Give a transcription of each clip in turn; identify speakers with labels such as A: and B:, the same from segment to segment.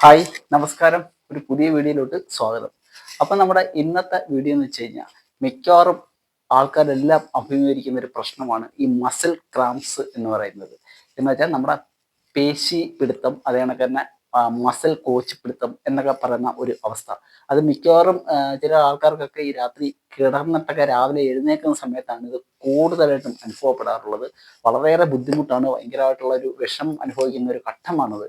A: Hi, നമസ്കാരം. ഒരു പുതിയ വീഡിയോയിലോട്ട് സ്വാഗതം. അപ്പം നമ്മുടെ ഇന്നത്തെ വീഡിയോ എന്ന് വെച്ച് കഴിഞ്ഞാൽ മിക്കവാറും ആൾക്കാരെല്ലാം അഭിമുഖീകരിക്കുന്ന ഒരു പ്രശ്നമാണ് ഈ മസിൽ ക്രാംസ് എന്ന് പറയുന്നത്. എന്ന് വെച്ചാൽ നമ്മുടെ പേശി പിടുത്തം, അതേ കണക്ക് തന്നെ മസിൽ കോച്ച് പിടുത്തം എന്നൊക്കെ പറയുന്ന ഒരു അവസ്ഥ. അത് മിക്കവാറും ചില ആൾക്കാർക്കൊക്കെ ഈ രാത്രി കിടന്നിട്ടൊക്കെ രാവിലെ എഴുന്നേൽക്കുന്ന സമയത്താണ് ഇത് കൂടുതലായിട്ടും അനുഭവപ്പെടാറുള്ളത്. വളരെയേറെ ബുദ്ധിമുട്ടാണ്, ഭയങ്കരമായിട്ടുള്ള ഒരു വിഷമം അനുഭവിക്കുന്ന ഒരു ഘട്ടമാണത്.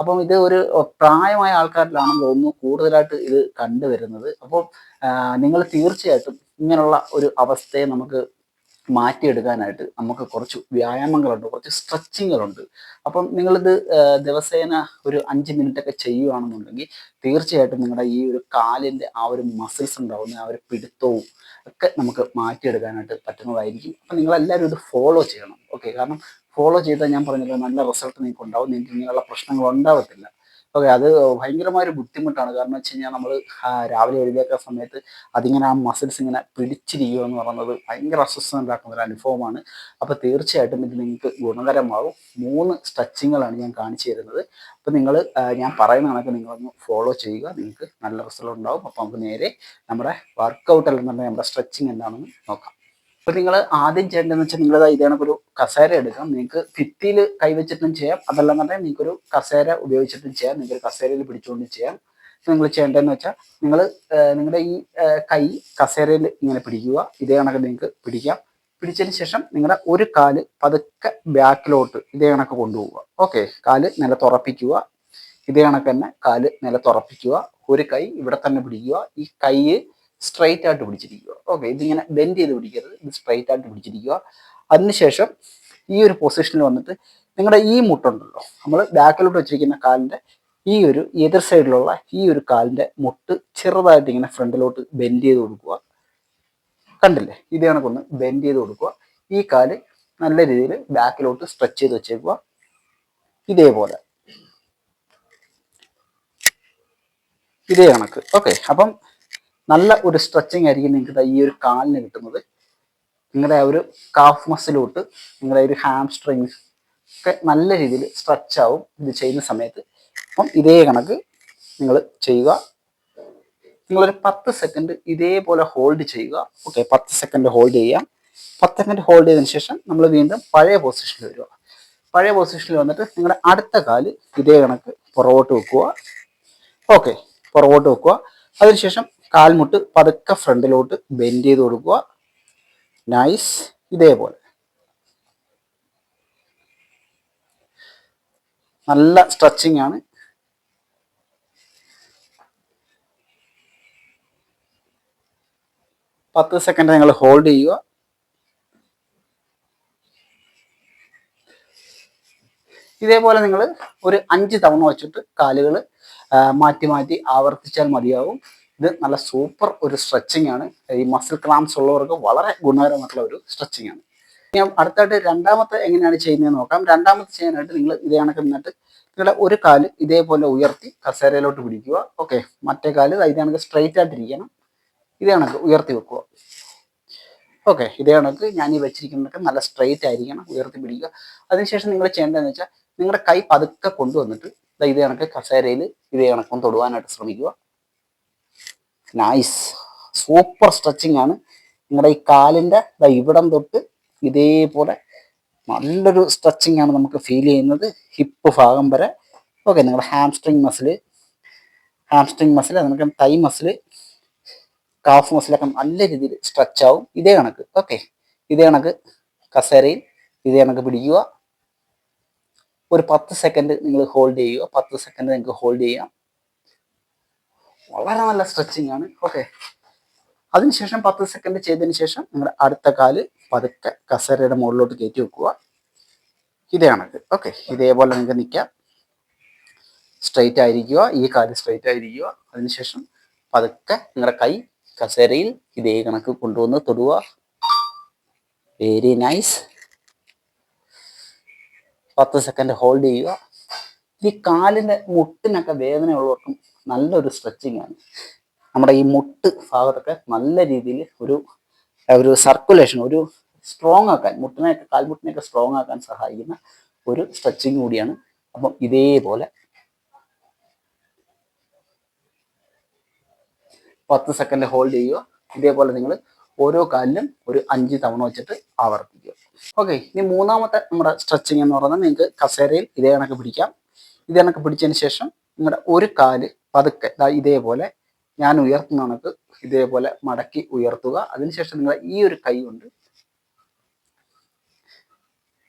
A: അപ്പം ഇത് ഒരു പ്രായമായ ആൾക്കാരിലാണെന്ന് തോന്നുന്നു കൂടുതലായിട്ട് ഇത് കണ്ടുവരുന്നത്. അപ്പോൾ നിങ്ങൾ തീർച്ചയായിട്ടും ഇങ്ങനെയുള്ള ഒരു അവസ്ഥയെ നമുക്ക് മാറ്റിയെടുക്കാനായിട്ട് നമുക്ക് കുറച്ച് വ്യായാമങ്ങളുണ്ട്, കുറച്ച് സ്ട്രെച്ചിങ്ങുകളുണ്ട്. അപ്പം നിങ്ങളിത് ദിവസേന ഒരു 5 മിനിറ്റൊക്കെ ചെയ്യുകയാണെന്നുണ്ടെങ്കിൽ തീർച്ചയായിട്ടും നിങ്ങളുടെ ഈ ഒരു കാലിൻ്റെ ആ ഒരു മസിൽസ് ഉണ്ടാവുന്ന ആ ഒരു പിടുത്തവും ഒക്കെ നമുക്ക് മാറ്റിയെടുക്കാനായിട്ട് പറ്റുന്നതായിരിക്കും. അപ്പം നിങ്ങളെല്ലാവരും ഇത് ഫോളോ ചെയ്യണം. ഓക്കെ, കാരണം ഫോളോ ചെയ്താൽ ഞാൻ പറഞ്ഞല്ലോ നല്ല റിസൾട്ട് നിങ്ങൾക്ക് ഉണ്ടാവും, നിങ്ങൾക്ക് ഇങ്ങനെയുള്ള പ്രശ്നങ്ങൾ ഉണ്ടാവത്തില്ല. ഓക്കെ, അത് ഭയങ്കരമായ ഒരു ബുദ്ധിമുട്ടാണ്. കാരണം വെച്ച് കഴിഞ്ഞാൽ നമ്മൾ രാവിലെ എഴുന്നേൽക്കുന്ന സമയത്ത് അതിങ്ങനെ ആ മസിൽസ് ഇങ്ങനെ പിടിച്ചിരിക്കുക എന്ന് പറയുന്നത് ഭയങ്കര അസ്വസ്ഥത ഉണ്ടാക്കുന്ന ഒരു അനുഭവമാണ്. അപ്പോൾ തീർച്ചയായിട്ടും ഇത് നിങ്ങൾക്ക് ഗുണകരമാകും. 3 സ്ട്രെച്ചിങ്ങുകളാണ് ഞാൻ കാണിച്ചു തരുന്നത്. അപ്പോൾ നിങ്ങൾ ഞാൻ പറയുന്ന കണക്ക് നിങ്ങളൊന്ന് ഫോളോ ചെയ്യുക, നിങ്ങൾക്ക് നല്ല റിസൾട്ട് ഉണ്ടാവും. അപ്പോൾ നമുക്ക് നേരെ നമ്മുടെ വർക്കൗട്ട് അല്ലെന്നുണ്ടെങ്കിൽ നമ്മുടെ സ്ട്രെച്ചിങ് എന്താണെന്ന് നോക്കാം. അപ്പോൾ നിങ്ങൾ ആദ്യം ചെയ്യേണ്ടതെന്ന് വെച്ചാൽ നിങ്ങൾ ഇതേ കണക്കൊരു കസേര എടുക്കാം. നിങ്ങൾക്ക് ഭിത്തിയിൽ കൈവച്ചിട്ടും ചെയ്യാം, അതല്ലെന്നുണ്ടെങ്കിൽ നിങ്ങൾക്കൊരു കസേര ഉപയോഗിച്ചിട്ടും ചെയ്യാം. നിങ്ങൾക്കൊരു കസേരയിൽ പിടിച്ചുകൊണ്ടും ചെയ്യാം. നിങ്ങൾ ചെയ്യേണ്ടതെന്ന് വെച്ചാൽ നിങ്ങൾ നിങ്ങളുടെ ഈ കൈ കസേരയിൽ ഇങ്ങനെ പിടിക്കുക. ഇതേ കണക്ക് നിങ്ങൾക്ക് പിടിക്കാം. പിടിച്ചതിന് ശേഷം നിങ്ങളുടെ ഒരു കാല് പതുക്കെ ബാക്കിലോട്ട് ഇതേ കണക്ക് കൊണ്ടുപോവുക. ഓക്കെ, കാല് നിലത്തുറപ്പിക്കുക. ഇതേ കണക്ക് തന്നെ കാല് നിലത്തുറപ്പിക്കുക. ഒരു കൈ ഇവിടെ തന്നെ പിടിക്കുക. ഈ കൈ സ്ട്രൈറ്റ് ആയിട്ട് പിടിച്ചിരിക്കുക. ഓക്കെ, ഇതിങ്ങനെ ബെൻഡ് ചെയ്ത് പിടിക്കരുത്, ഇത് സ്ട്രൈറ്റ് ആയിട്ട് പിടിച്ചിരിക്കുക. അതിനുശേഷം ഈ ഒരു പൊസിഷനിൽ വന്നിട്ട് നിങ്ങളുടെ ഈ മുട്ടുണ്ടല്ലോ, നമ്മൾ ബാക്കിലോട്ട് വെച്ചിരിക്കുന്ന കാലിൻ്റെ ഈ ഒരു എതിർ സൈഡിലുള്ള ഈ ഒരു കാലിൻ്റെ മുട്ട് ചെറുതായിട്ട് ഇങ്ങനെ ഫ്രണ്ടിലോട്ട് ബെൻഡ് ചെയ്ത് കൊടുക്കുക. കണ്ടില്ലേ, ഇത് കണക്കൊന്ന് ബെൻഡ് ചെയ്ത് കൊടുക്കുക. ഈ കാല് നല്ല രീതിയിൽ ബാക്കിലോട്ട് സ്ട്രെച്ച് ചെയ്ത് വെച്ചേക്കുക. ഇതേപോലെ ഇതേ കണക്ക്. ഓക്കെ, അപ്പം നല്ല ഒരു സ്ട്രെച്ചിങ് ആയിരിക്കും നിങ്ങൾക്ക് ഈ ഒരു കാലിന് കിട്ടുന്നത്. നിങ്ങളുടെ ആ ഒരു കാഫ് മസിലോട്ട് നിങ്ങളുടെ ഒരു ഹാംസ്ട്രിങ്സ് ഒക്കെ നല്ല രീതിയിൽ സ്ട്രെച്ച് ആവും ഇത് ചെയ്യുന്ന സമയത്ത്. അപ്പം ഇതേ കണക്ക് നിങ്ങൾ ചെയ്യുക. നിങ്ങളൊരു 10 സെക്കൻഡ് ഇതേപോലെ ഹോൾഡ് ചെയ്യുക. ഓക്കെ, 10 സെക്കൻഡ് ഹോൾഡ് ചെയ്യാം. 10 സെക്കൻഡ് ഹോൾഡ് ചെയ്തതിന് ശേഷം നമ്മൾ വീണ്ടും പഴയ പൊസിഷനിൽ വരിക. പഴയ പൊസിഷനിൽ വന്നിട്ട് നിങ്ങളുടെ അടുത്ത കാല് ഇതേ കണക്ക് പുറകോട്ട് വെക്കുക. ഓക്കെ, പുറകോട്ട് വെക്കുക. അതിനുശേഷം കാൽമുട്ട് പതുക്കെ ഫ്രണ്ടിലോട്ട് ബെൻഡ് ചെയ്ത് കൊടുക്കുക. നൈസ്. ഇതേപോലെ നല്ല സ്ട്രെച്ചിങ് ആണ്. 10 സെക്കൻഡ് നിങ്ങൾ ഹോൾഡ് ചെയ്യുക. ഇതേപോലെ നിങ്ങൾ ഒരു 5 തവണ വെച്ചിട്ട് കാലുകൾ മാറ്റി മാറ്റി ആവർത്തിച്ചാൽ മതിയാവും. ഇത് നല്ല സൂപ്പർ ഒരു സ്ട്രെച്ചിങ് ആണ്. ഈ മസിൽ ക്രാംസ് ഉള്ളവർക്ക് വളരെ ഗുണകരമായിട്ടുള്ള ഒരു സ്ട്രെച്ചിങ് ആണ്. ഞാൻ അടുത്തായിട്ട് രണ്ടാമത്തെ എങ്ങനെയാണ് ചെയ്യുന്നത് നോക്കാം. രണ്ടാമത്തെ ചെയ്യാനായിട്ട് നിങ്ങൾ ഇതേ കണക്ക് നിന്നിട്ട് നിങ്ങളുടെ ഒരു കാല് ഇതേപോലെ ഉയർത്തി കസേരയിലോട്ട് പിടിക്കുക. ഓക്കെ, മറ്റേ കാല് ഇതേ കണക്ക് സ്ട്രെയിറ്റ് ആയിട്ടിരിക്കണം. ഇതേ കണക്ക് ഉയർത്തി വെക്കുക. ഓക്കെ, ഇതേ കണക്ക് ഞാൻ ഈ വെച്ചിരിക്കുന്നതൊക്കെ നല്ല സ്ട്രെയിറ്റ് ആയിരിക്കണം, ഉയർത്തി പിടിക്കുക. അതിനുശേഷം നിങ്ങൾ ചെയ്യേണ്ടതെന്ന് വെച്ചാൽ നിങ്ങളുടെ കൈ പതുക്കെ കൊണ്ടുവന്നിട്ട് ഇതേ കണക്ക് കസേരയിൽ ഇതേ കണക്കൊന്ന് തൊടുവാനായിട്ട് ശ്രമിക്കുക. നൈസ്, സൂപ്പർ സ്ട്രെച്ചിങ് ആണ്. നിങ്ങളുടെ ഈ കാലിൻ്റെ ഇവിടം തൊട്ട് ഇതേപോലെ നല്ലൊരു സ്ട്രെച്ചിങ് ആണ് നമുക്ക് ഫീൽ ചെയ്യുന്നത്, ഹിപ്പ് ഭാഗം വരെ. ഓക്കെ, നിങ്ങളുടെ ഹാംസ്ട്രിങ് മസിൽ നമുക്ക് തൈ മസിൽ, കാഫ് മസിലൊക്കെ നല്ല രീതിയിൽ സ്ട്രെച്ച് ആവും. ഇതേ കണക്ക്. ഓക്കെ, ഇതേ കണക്ക് കസേരയിൽ ഇതേ കണക്ക് പിടിക്കുക. ഒരു 10 സെക്കൻഡ് നിങ്ങൾ ഹോൾഡ് ചെയ്യുക. 10 സെക്കൻഡ് നിങ്ങൾക്ക് ഹോൾഡ് ചെയ്യാം. വളരെ നല്ല സ്ട്രെച്ചിങ് ആണ്. ഓക്കെ, അതിനുശേഷം 10 സെക്കൻഡ് ചെയ്തതിന് ശേഷം നിങ്ങളുടെ അടുത്ത കാല് പതുക്കെ കസേരയുടെ മുകളിലോട്ട് കയറ്റി വെക്കുക. ഇതേ കണക്ക്. ഓക്കെ, ഇതേപോലെ നിങ്ങൾക്ക് നിൽക്കാം. സ്ട്രെയിറ്റ് ആയിരിക്കുക, ഈ കാല് സ്ട്രെയിറ്റ് ആയിരിക്കുക. അതിനുശേഷം പതുക്കെ നിങ്ങളുടെ കൈ കസേരയിൽ ഇതേ കണക്ക് കൊണ്ടുവന്ന് തൊടുക. Very nice. 10 സെക്കൻഡ് ഹോൾഡ് ചെയ്യുക. ഈ കാലിൻ്റെ മുട്ടിനൊക്കെ വേദനയുള്ളവർക്കും നല്ലൊരു സ്ട്രെച്ചിങ് ആണ്. നമ്മുടെ ഈ മുട്ട് ഭാഗത്തൊക്കെ നല്ല രീതിയിൽ ഒരു സർക്കുലേഷൻ, ഒരു സ്ട്രോങ് ആക്കാൻ, കാൽമുട്ടിനെയൊക്കെ സ്ട്രോങ് ആക്കാൻ സഹായിക്കുന്ന ഒരു സ്ട്രെച്ചിങ് കൂടിയാണ്. അപ്പം ഇതേപോലെ 10 സെക്കൻഡ് ഹോൾഡ് ചെയ്യുക. ഇതേപോലെ നിങ്ങൾ ഓരോ കാലിലും ഒരു 5 തവണ വെച്ചിട്ട് ആവർത്തിക്കുക. ഓക്കെ, ഇനി മൂന്നാമത്തെ നമ്മുടെ സ്ട്രെച്ചിങ് എന്ന് പറയുന്നത് നിങ്ങൾക്ക് കസേരയിൽ ഇതേ കണക്ക് പിടിക്കാം. ഇതേ കണക്ക് പിടിച്ചതിന് ശേഷം നിങ്ങളുടെ ഒരു കാല് പതുക്കെ ഇതേപോലെ ഞാൻ ഉയർത്തുന്ന കണക്ക് ഇതേപോലെ മടക്കി ഉയർത്തുക. അതിനുശേഷം നിങ്ങൾ ഈ ഒരു കൈ കൊണ്ട്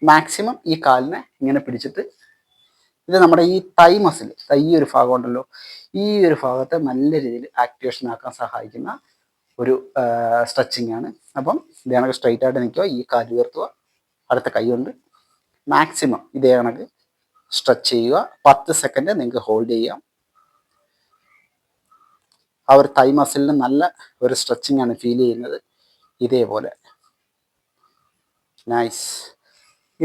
A: മാക്സിമം ഈ കാലിനെ ഇങ്ങനെ പിടിച്ചിട്ട് ഇത് നമ്മുടെ ഈ തൈ മസിൽ, ഈ ഒരു ഭാഗം ഉണ്ടല്ലോ, ഈ ഒരു ഭാഗത്തെ നല്ല രീതിയിൽ ആക്ടിവേഷൻ ആക്കാൻ സഹായിക്കുന്ന ഒരു സ്ട്രെച്ചിങ് ആണ്. അപ്പം ഇതേ കണക്ക് സ്ട്രൈറ്റ് ആയിട്ട് നിൽക്കുക, ഈ കാല് ഉയർത്തുക, അടുത്ത കൈ കൊണ്ട് മാക്സിമം ഇതേ കണക്ക് സ്ട്രെച്ച് ചെയ്യുക. 10 സെക്കൻഡ് നിങ്ങൾക്ക് ഹോൾഡ് ചെയ്യാം. ആ ഒരു തൈ മസിലിന് നല്ല ഒരു സ്ട്രെച്ചിങ് ആണ് ഫീൽ ചെയ്യുന്നത്. ഇതേപോലെ നൈസ്.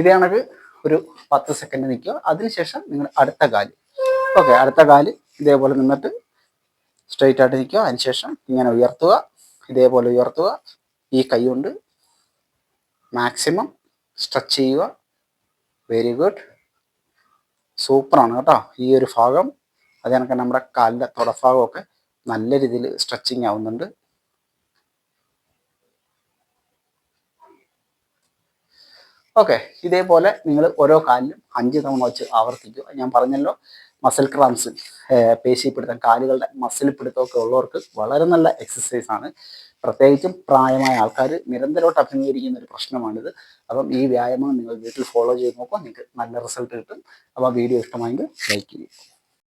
A: ഇതേ കണക്ക് ഒരു 10 സെക്കൻഡ് നിൽക്കുക. അതിനുശേഷം നിങ്ങൾ അടുത്ത കാല്, ഓക്കെ, അടുത്ത കാല് ഇതേപോലെ നിന്നിട്ട് സ്ട്രെയിറ്റ് ആയിട്ട് നിൽക്കുക. അതിനുശേഷം ഇങ്ങനെ ഉയർത്തുക, ഇതേപോലെ ഉയർത്തുക, ഈ കൈ കൊണ്ട് മാക്സിമം സ്ട്രെച്ച് ചെയ്യുക. വെരി ഗുഡ്, സൂപ്പറാണ് കേട്ടോ ഈ ഒരു ഭാഗം. അത് കണക്ക് നമ്മുടെ കാലിൻ്റെ തുടഭാഗമൊക്കെ നല്ല രീതിയിൽ സ്ട്രെച്ചിങ് ആവുന്നുണ്ട്. ഓക്കെ, ഇതേപോലെ നിങ്ങൾ ഓരോ കാലിലും 5 തവണ വെച്ച് ആവർത്തിക്കുക. ഞാൻ പറഞ്ഞല്ലോ, മസിൽ ക്രാംസ്, പേശിപ്പിടുത്തം, കാലുകളുടെ മസിൽ പിടുത്തമൊക്കെ ഉള്ളവർക്ക് വളരെ നല്ല എക്സസൈസ് ആണ്. പ്രത്യേകിച്ചും പ്രായമായ ആൾക്കാർ നിരന്തരമായിട്ട് അഭിമുഖീകരിക്കുന്ന ഒരു പ്രശ്നമാണിത്. അപ്പം ഈ വ്യായാമം നിങ്ങൾ വീട്ടിൽ ഫോളോ ചെയ്ത് നോക്കുക, നിങ്ങൾക്ക് നല്ല റിസൾട്ട് കിട്ടും. അപ്പോൾ വീഡിയോ ഇഷ്ടമായെങ്കിൽ ലൈക്ക് ചെയ്യുക.